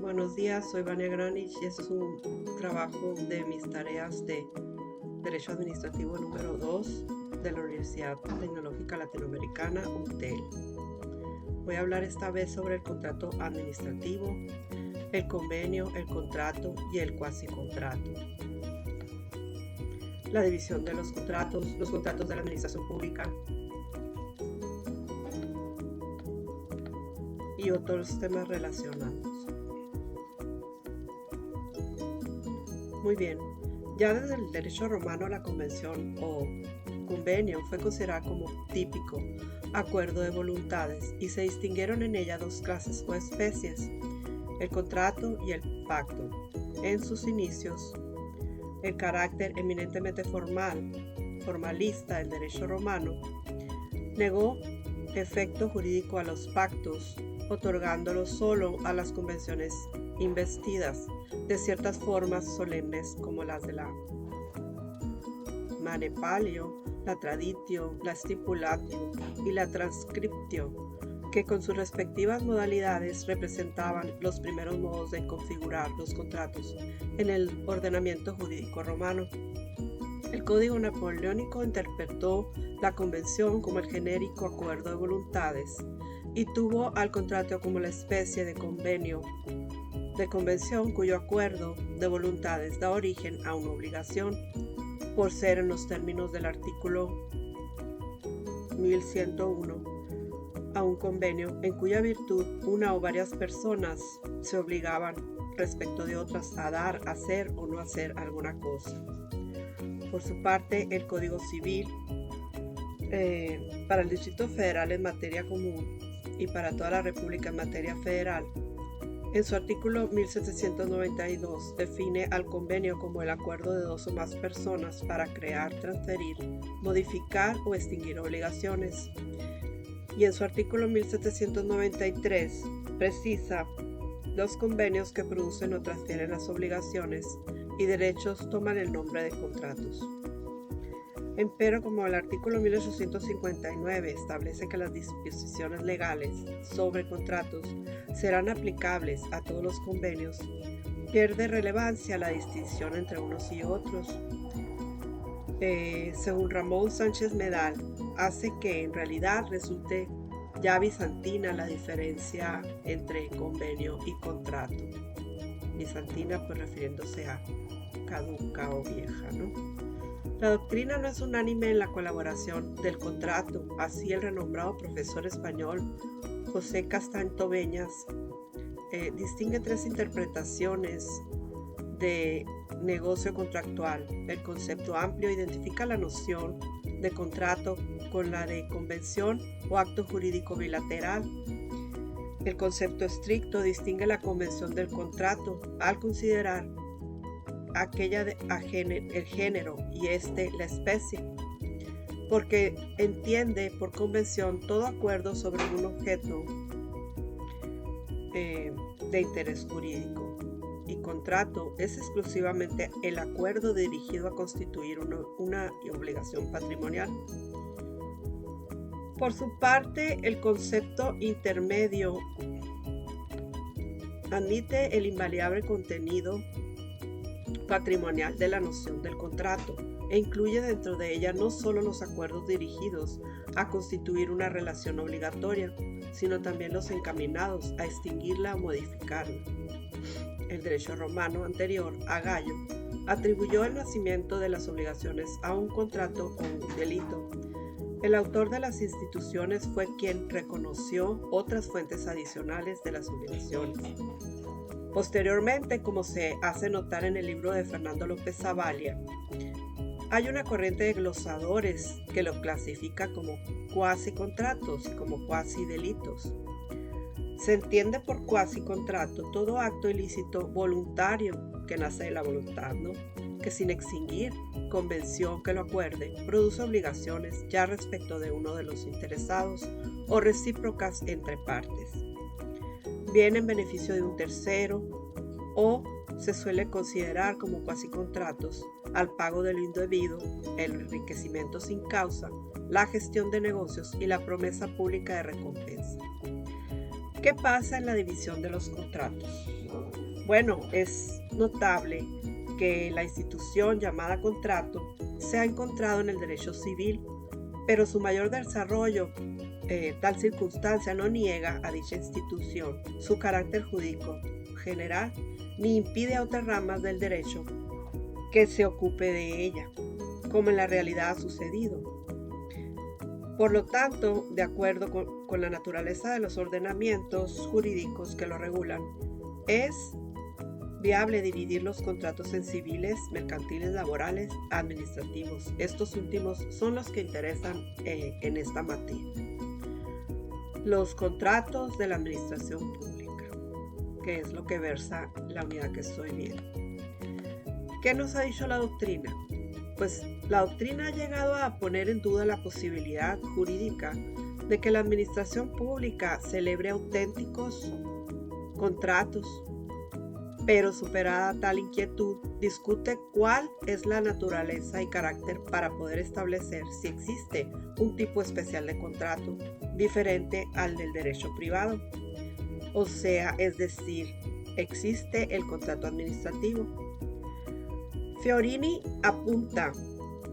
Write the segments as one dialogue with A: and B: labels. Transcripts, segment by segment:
A: Buenos días, soy Vania Granich y este es un trabajo de mis tareas de Derecho Administrativo número 2 de la Universidad Tecnológica Latinoamericana, UTEL. Voy a hablar esta vez sobre el contrato administrativo, el convenio, el contrato y el cuasicontrato. La división de los contratos de la administración pública y otros temas relacionados. Muy bien, ya desde el derecho romano la convención o convenio fue considerada como típico acuerdo de voluntades y se distinguieron en ella dos clases o especies, el contrato y el pacto. En sus inicios, el carácter eminentemente formalista del derecho romano negó efecto jurídico a los pactos, otorgándolo solo a las convenciones investidas de ciertas formas solemnes como las de la mane palio, la traditio, la stipulatio y la transcriptio, que con sus respectivas modalidades representaban los primeros modos de configurar los contratos en el ordenamiento jurídico romano. El Código Napoleónico interpretó la convención como el genérico acuerdo de voluntades y tuvo al contrato como la especie de convención cuyo acuerdo de voluntades da origen a una obligación, por ser en los términos del artículo 1101 a un convenio en cuya virtud una o varias personas se obligaban respecto de otras a dar, hacer o no hacer alguna cosa. Por su parte, el Código Civil para el Distrito Federal en materia común y para toda la República en materia federal, en su artículo 1792 define al convenio como el acuerdo de dos o más personas para crear, transferir, modificar o extinguir obligaciones. Y en su artículo 1793 precisa: los convenios que producen o transfieren las obligaciones y derechos toman el nombre de contratos. Empero, como el artículo 1859 establece que las disposiciones legales sobre contratos serán aplicables a todos los convenios, pierde relevancia la distinción entre unos y otros. Según Ramón Sánchez Medal, hace que en realidad resulte ya bizantina la diferencia entre convenio y contrato. Bizantina, pues refiriéndose a caduca o vieja, ¿no? La doctrina no es unánime en la colaboración del contrato. Así el renombrado profesor español José Castaño Beñas distingue tres interpretaciones de negocio contractual. El concepto amplio identifica la noción de contrato con la de convención o acto jurídico bilateral. El concepto estricto distingue la convención del contrato al considerar aquella el género y la especie, porque entiende por convención todo acuerdo sobre un objeto de interés jurídico, y contrato es exclusivamente el acuerdo dirigido a constituir una obligación patrimonial. Por su parte, el concepto intermedio admite el invariable contenido patrimonial de la noción del contrato e incluye dentro de ella no solo los acuerdos dirigidos a constituir una relación obligatoria, sino también los encaminados a extinguirla o modificarla. El derecho romano anterior a Gallo atribuyó el nacimiento de las obligaciones a un contrato o un delito. El autor de las instituciones fue quien reconoció otras fuentes adicionales de las obligaciones. Posteriormente, como se hace notar en el libro de Fernando López Zavallia, hay una corriente de glosadores que lo clasifica como cuasicontratos y como cuasidelitos. Se entiende por cuasicontrato todo acto ilícito voluntario que nace de la voluntad, ¿no? Que sin extinguir convención que lo acuerde, produce obligaciones ya respecto de uno de los interesados o recíprocas entre partes, bien en beneficio de un tercero, o se suele considerar como cuasicontratos al pago de lo indebido, el enriquecimiento sin causa, la gestión de negocios y la promesa pública de recompensa. ¿Qué pasa en la división de los contratos? Bueno, es notable que la institución llamada contrato se ha encontrado en el derecho civil, pero su mayor desarrollo, tal circunstancia no niega a dicha institución su carácter jurídico general, ni impide a otras ramas del derecho que se ocupe de ella, como en la realidad ha sucedido. Por lo tanto, de acuerdo con la naturaleza de los ordenamientos jurídicos que lo regulan, es viable dividir los contratos en civiles, mercantiles, laborales, administrativos. Estos últimos son los que interesan en esta materia. Los contratos de la administración pública, que es lo que versa la unidad que estoy viendo. ¿Qué nos ha dicho la doctrina? Pues la doctrina ha llegado a poner en duda la posibilidad jurídica de que la administración pública celebre auténticos contratos, pero superada tal inquietud, discute cuál es la naturaleza y carácter para poder establecer si existe un tipo especial de contrato diferente al del derecho privado. O sea, es decir, existe el contrato administrativo. Fiorini apunta,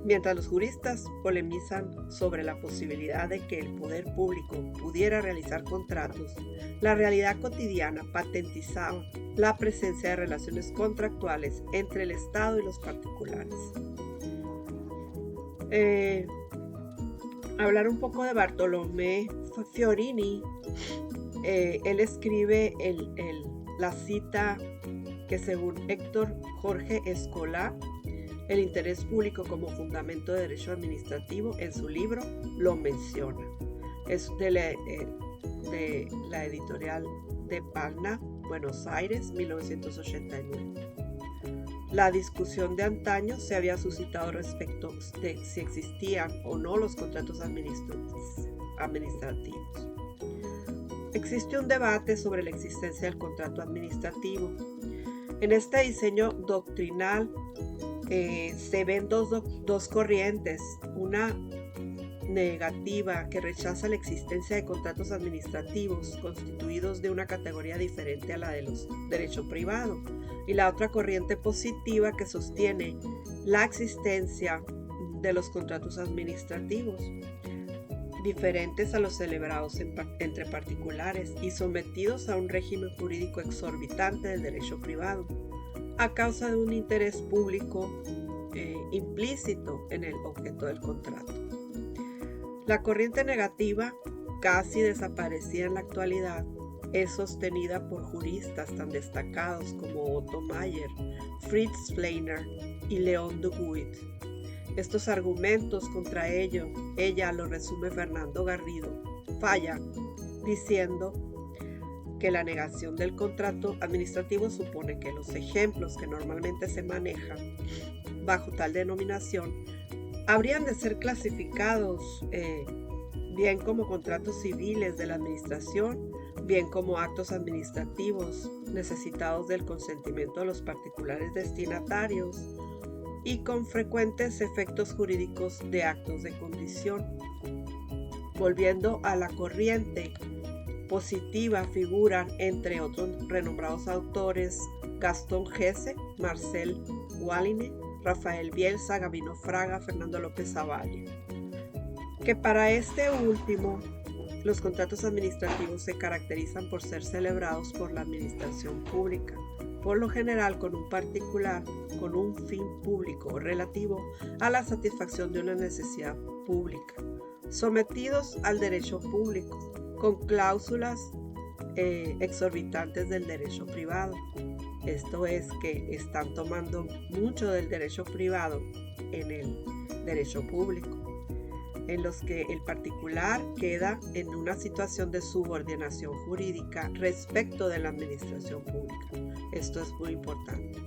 A: mientras los juristas polemizan sobre la posibilidad de que el poder público pudiera realizar contratos, la realidad cotidiana patentizaba la presencia de relaciones contractuales entre el Estado y los particulares. Hablar un poco de Bartolomé Fiorini, él escribe la cita que según Héctor Jorge Escolá, el interés público como fundamento de derecho administrativo, en su libro lo menciona. Es de la editorial de Palna, Buenos Aires, 1989. La discusión de antaño se había suscitado respecto de si existían o no los contratos administrativos. Existe un debate sobre la existencia del contrato administrativo. En este diseño doctrinal se ven dos corrientes, una negativa que rechaza la existencia de contratos administrativos constituidos de una categoría diferente a la de los derecho privado, y la otra corriente positiva que sostiene la existencia de los contratos administrativos diferentes a los celebrados entre particulares y sometidos a un régimen jurídico exorbitante del derecho privado, a causa de un interés público implícito en el objeto del contrato. La corriente negativa, casi desaparecida en la actualidad, es sostenida por juristas tan destacados como Otto Mayer, Fritz Fleiner y León Duguid. Estos argumentos contra ella lo resume Fernando Garrido Falla, diciendo que la negación del contrato administrativo supone que los ejemplos que normalmente se manejan bajo tal denominación habrían de ser clasificados bien como contratos civiles de la administración, bien como actos administrativos necesitados del consentimiento de los particulares destinatarios y con frecuentes efectos jurídicos de actos de condición. Volviendo a la corriente positiva, figuran entre otros renombrados autores Gastón Gesse, Marcel Walline, Rafael Bielsa, Gabino Fraga, Fernando López Zavalle, que para este último los contratos administrativos se caracterizan por ser celebrados por la administración pública, por lo general con un particular, con un fin público relativo a la satisfacción de una necesidad pública, sometidos al derecho público, con cláusulas exorbitantes del derecho privado. Esto es que están tomando mucho del derecho privado en el derecho público, en los que el particular queda en una situación de subordinación jurídica respecto de la administración pública. Esto es muy importante.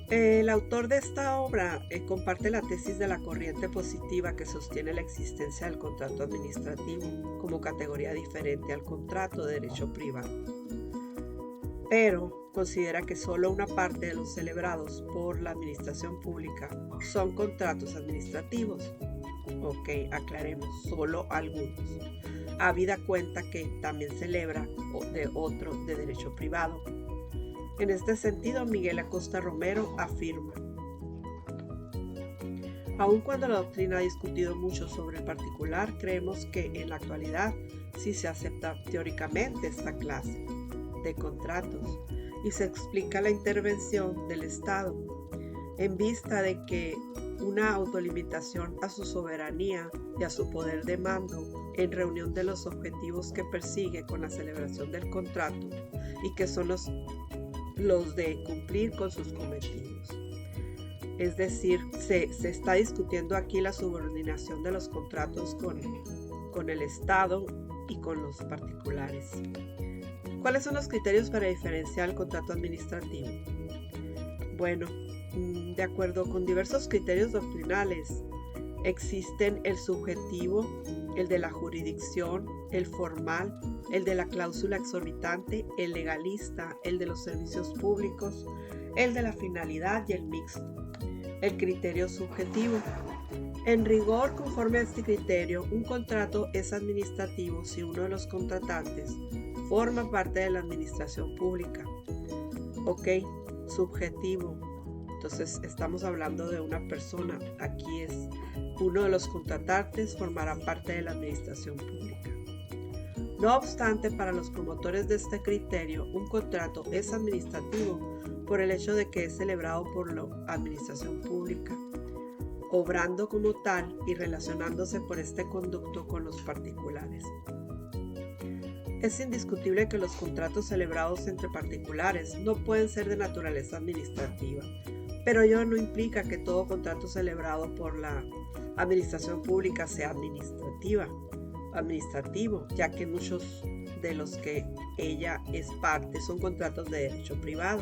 A: El autor de esta obra comparte la tesis de la corriente positiva que sostiene la existencia del contrato administrativo como categoría diferente al contrato de derecho privado, pero considera que solo una parte de los celebrados por la administración pública son contratos administrativos. Ok, aclaremos, solo algunos. habida cuenta que también celebra de otro de derecho privado. En este sentido, Miguel Acosta Romero afirma: aun cuando la doctrina ha discutido mucho sobre el particular, creemos que en la actualidad sí se acepta teóricamente esta clase de contratos y se explica la intervención del Estado en vista de que una autolimitación a su soberanía y a su poder de mando en reunión de los objetivos que persigue con la celebración del contrato y que son los de cumplir con sus cometidos. Es decir, se está discutiendo aquí la subordinación de los contratos con el Estado y con los particulares. ¿Cuáles son los criterios para diferenciar el contrato administrativo? Bueno, de acuerdo con diversos criterios doctrinales, existen el subjetivo, el de la jurisdicción, el formal, el de la cláusula exorbitante, el legalista, el de los servicios públicos, el de la finalidad y el mixto. El criterio subjetivo. En rigor, conforme a este criterio, un contrato es administrativo si uno de los contratantes forma parte de la administración pública. Ok, subjetivo. Entonces estamos hablando de una persona. Aquí es uno de los contratantes formará parte de la administración pública. No obstante, para los promotores de este criterio, un contrato es administrativo por el hecho de que es celebrado por la administración pública, obrando como tal y relacionándose por este conducto con los particulares. Es indiscutible que los contratos celebrados entre particulares no pueden ser de naturaleza administrativa, pero ello no implica que todo contrato celebrado por la administración pública sea administrativo, ya que muchos de los que ella es parte son contratos de derecho privado.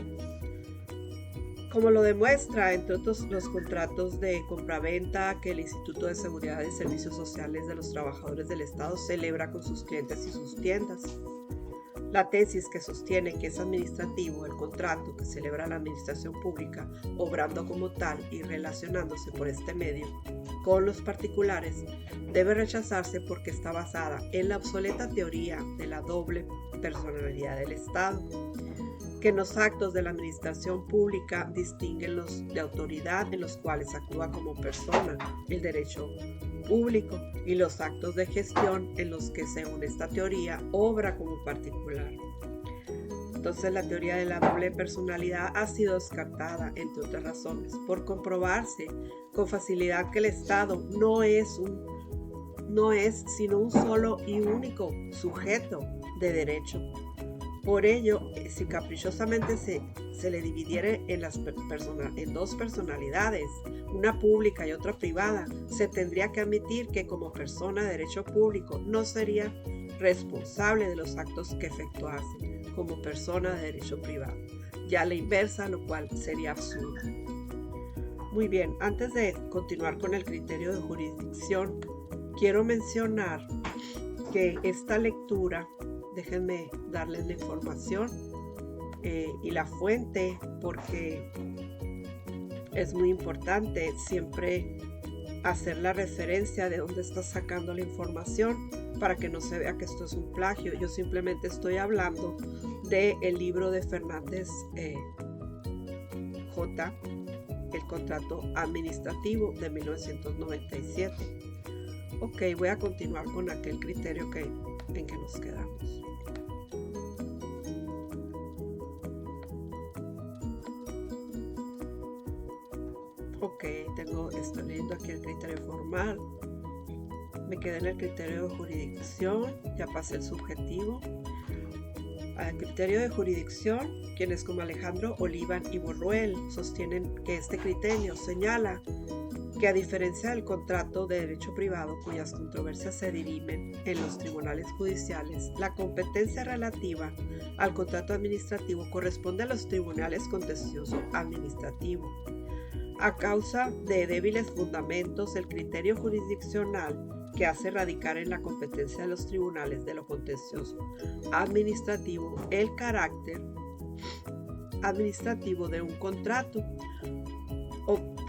A: Como lo demuestra, entre otros, los contratos de compraventa que el Instituto de Seguridad y Servicios Sociales de los Trabajadores del Estado celebra con sus clientes y sus tiendas. La tesis que sostiene que es administrativo el contrato que celebra la administración pública, obrando como tal y relacionándose por este medio con los particulares, debe rechazarse porque está basada en la obsoleta teoría de la doble personalidad del Estado, que en los actos de la administración pública distinguen los de autoridad en los cuales actúa como persona el derecho público y los actos de gestión en los que, según esta teoría, obra como particular. Entonces, la teoría de la doble personalidad ha sido descartada, entre otras razones, por comprobarse con facilidad que el Estado no es sino un solo y único sujeto de derecho. Por ello, si caprichosamente se le dividiera en dos personalidades, una pública y otra privada, se tendría que admitir que como persona de derecho público no sería responsable de los actos que efectuase como persona de derecho privado. Ya a la inversa, lo cual sería absurdo. Muy bien, antes de continuar con el criterio de jurisdicción, quiero mencionar que esta lectura, déjenme darles la información y la fuente, porque es muy importante siempre hacer la referencia de dónde está sacando la información para que no se vea que esto es un plagio. Yo simplemente estoy hablando del libro de Fernández J., el contrato administrativo de 1997. Ok, voy a continuar con aquel criterio en que nos quedamos. Ok, estoy leyendo aquí el criterio formal. Me quedé en el criterio de jurisdicción, ya pasé el subjetivo. Al criterio de jurisdicción, quienes como Alejandro Olivan y Borruel sostienen que este criterio señala que a diferencia del contrato de derecho privado, cuyas controversias se dirimen en los tribunales judiciales, la competencia relativa al contrato administrativo corresponde a los tribunales contencioso administrativo. A causa de débiles fundamentos, el criterio jurisdiccional que hace radicar en la competencia de los tribunales de lo contencioso administrativo el carácter administrativo de un contrato,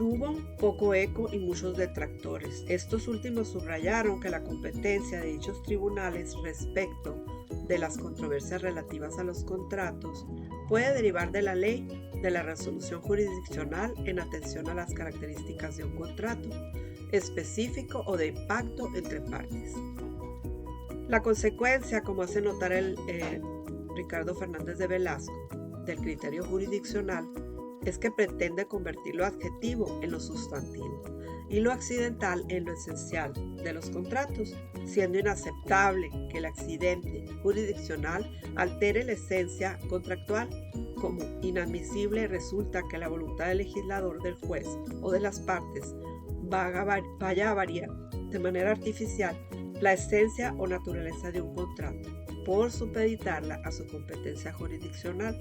A: tuvo poco eco y muchos detractores. Estos últimos subrayaron que la competencia de dichos tribunales respecto de las controversias relativas a los contratos puede derivar de la ley, de la resolución jurisdiccional en atención a las características de un contrato específico o de pacto entre partes. La consecuencia, como hace notar Ricardo Fernández de Velasco, del criterio jurisdiccional es que pretende convertir lo adjetivo en lo sustantivo y lo accidental en lo esencial de los contratos, siendo inaceptable que el accidente jurisdiccional altere la esencia contractual. Como inadmisible resulta que la voluntad del legislador, del juez o de las partes vaya a variar de manera artificial la esencia o naturaleza de un contrato por supeditarla a su competencia jurisdiccional.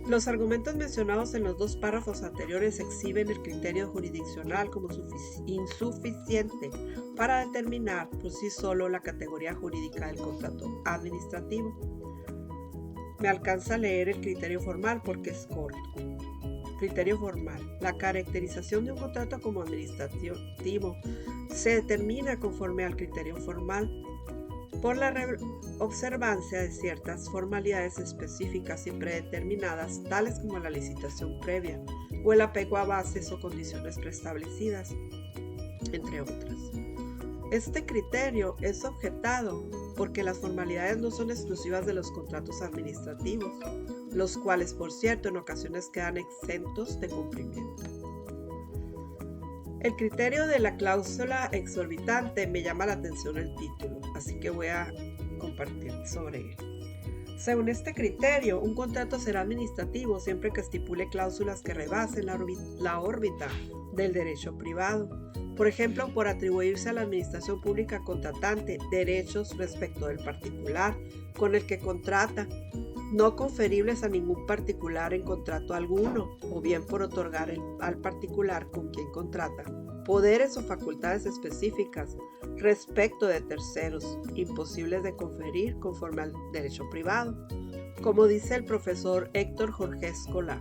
A: Los argumentos mencionados en los dos párrafos anteriores exhiben el criterio jurisdiccional como insuficiente para determinar por sí solo la categoría jurídica del contrato administrativo. Me alcanza a leer el criterio formal porque es corto. Criterio formal. La caracterización de un contrato como administrativo se determina conforme al criterio formal por la observancia de ciertas formalidades específicas y predeterminadas, tales como la licitación previa o el apego a bases o condiciones preestablecidas, entre otras. Este criterio es objetado porque las formalidades no son exclusivas de los contratos administrativos, los cuales, por cierto, en ocasiones quedan exentos de cumplimiento. El criterio de la cláusula exorbitante me llama la atención el título, así que voy a compartir sobre él. Según este criterio, un contrato será administrativo siempre que estipule cláusulas que rebasen la órbita del derecho privado. Por ejemplo, por atribuirse a la administración pública contratante derechos respecto del particular con el que contrata, no conferibles a ningún particular en contrato alguno, o bien por otorgar al particular con quien contrata poderes o facultades específicas respecto de terceros, imposibles de conferir conforme al derecho privado, como dice el profesor Héctor Jorge Escolá.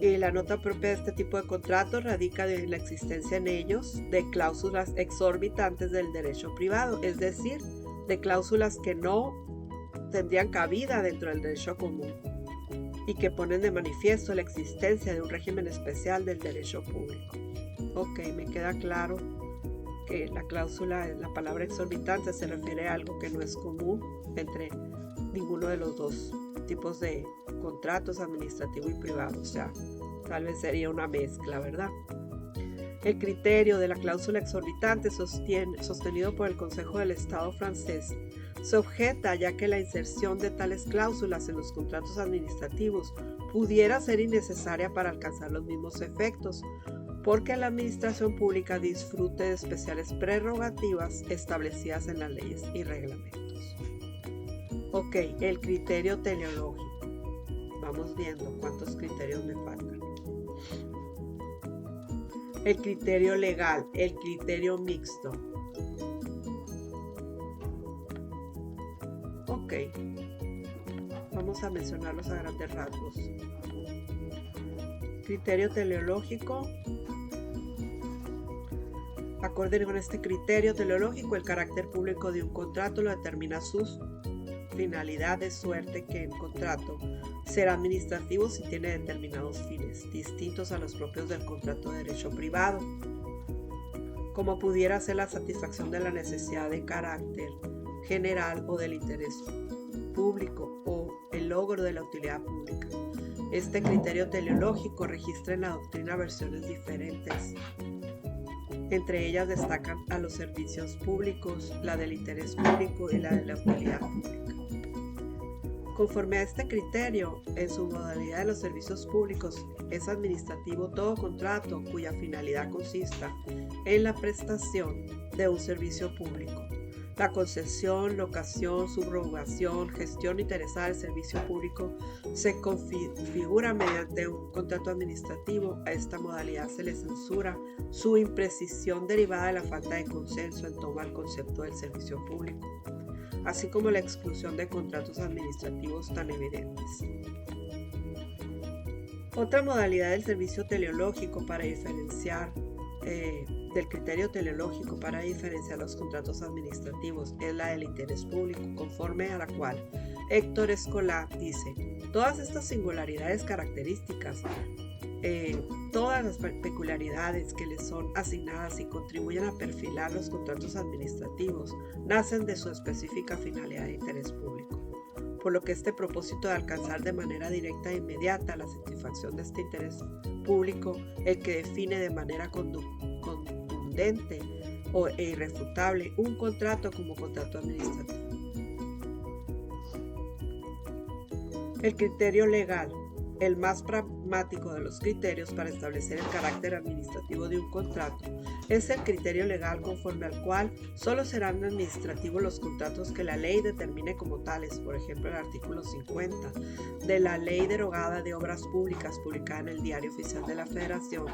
A: Y la nota propia de este tipo de contratos radica en la existencia en ellos de cláusulas exorbitantes del derecho privado, es decir, de cláusulas que no tendrían cabida dentro del derecho común y que ponen de manifiesto la existencia de un régimen especial del derecho público. Ok, me queda claro que la cláusula, la palabra exorbitante, se refiere a algo que no es común entre ninguno de los dos tipos de contratos, administrativo y privado, o sea, tal vez sería una mezcla, ¿verdad? El criterio de la cláusula exorbitante sostenido por el Consejo del Estado francés se objeta ya que la inserción de tales cláusulas en los contratos administrativos pudiera ser innecesaria para alcanzar los mismos efectos, porque la administración pública disfrute de especiales prerrogativas establecidas en las leyes y reglamentos. Ok, el criterio teleológico. Vamos viendo cuántos criterios me faltan. El criterio legal, el criterio mixto. Ok, vamos a mencionarlos a grandes rasgos. Criterio teleológico. Acorde con este criterio teleológico, el carácter público de un contrato lo determina sus finalidad, de suerte que el contrato será administrativo si tiene determinados fines distintos a los propios del contrato de derecho privado, como pudiera ser la satisfacción de la necesidad de carácter general o del interés público o el logro de la utilidad pública. Este criterio teleológico registra en la doctrina versiones diferentes. Entre ellas destacan a los servicios públicos, la del interés público y la de la utilidad pública. Conforme a este criterio, en su modalidad de los servicios públicos, es administrativo todo contrato cuya finalidad consista en la prestación de un servicio público. La concesión, locación, subrogación, gestión interesada del servicio público se configura mediante un contrato administrativo. A esta modalidad se le censura su imprecisión derivada de la falta de consenso en torno al concepto del servicio público, así como la exclusión de contratos administrativos tan evidentes. Otra modalidad del servicio teleológico para diferenciar del criterio teleológico para diferenciar los contratos administrativos es la del interés público, conforme a la cual Héctor Escolá dice: todas estas singularidades características, todas las peculiaridades que les son asignadas y contribuyen a perfilar los contratos administrativos, nacen de su específica finalidad de interés público, por lo que este propósito de alcanzar de manera directa e inmediata la satisfacción de este interés público, el que define de manera contundente e irrefutable un contrato como contrato administrativo. El criterio legal, el más pragmático de los criterios para establecer el carácter administrativo de un contrato, es el criterio legal conforme al cual solo serán administrativos los contratos que la ley determine como tales. Por ejemplo, el artículo 50 de la Ley Derogada de Obras Públicas, publicada en el Diario Oficial de la Federación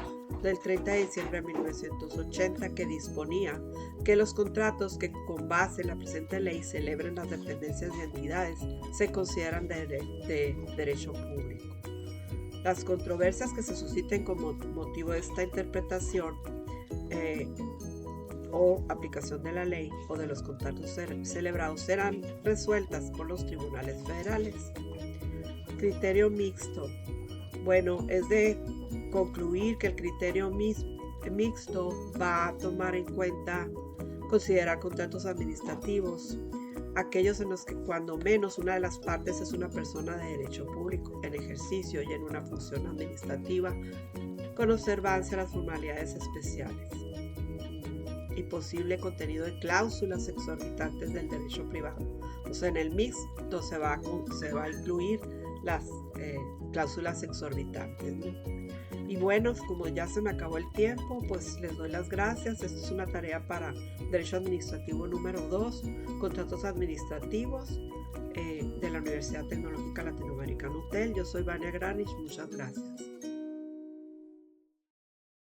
A: del 30 de diciembre de 1980, que disponía que los contratos que con base en la presente ley celebren las dependencias y entidades se consideran de derecho público. Las controversias que se susciten como motivo de esta interpretación o aplicación de la ley o de los contratos celebrados serán resueltas por los tribunales federales. Criterio mixto. Bueno, es de concluir que el criterio mixto va a tomar en cuenta, considerar contratos administrativos, aquellos en los que cuando menos una de las partes es una persona de derecho público en ejercicio y en una función administrativa, con observancia a las formalidades especiales y posible contenido de cláusulas exorbitantes del derecho privado. O sea, en el mixto se va a incluir las cláusulas exorbitantes, ¿no? Y bueno, como ya se me acabó el tiempo, pues les doy las gracias. Esta es una tarea para Derecho Administrativo número 2, Contratos Administrativos, de la Universidad Tecnológica Latinoamericana UTEL. Yo soy Vania Granich, muchas gracias.